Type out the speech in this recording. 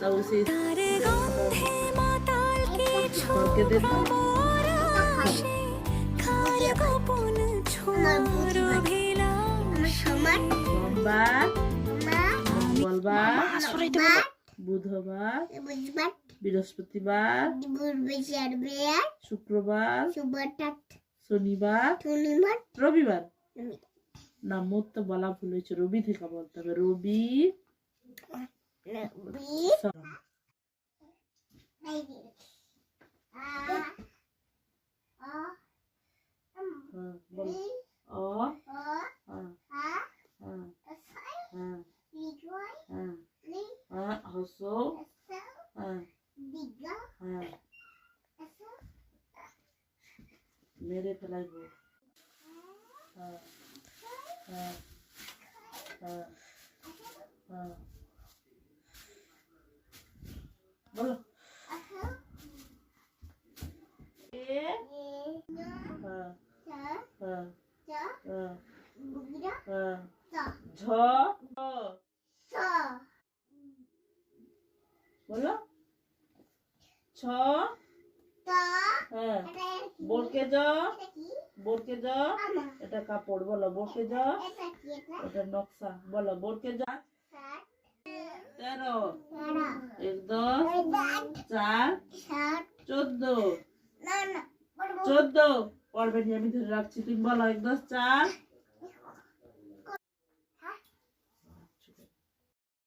उसे बुधवार बृहस्पतिवार शुक्रवार शनिवार रविवार ना मोट तो बला भूल रवि थे बोलते हैं रवि मेरे फलाई वो बोलो बोलो छ बोल के जा এটা কাপড় বলো बोल के जा এটা নকশা বলো बोल के जा 13 1 10 4 14 14 পড়বে আমি ধরে রাখছি তুমি বলো 1 10 4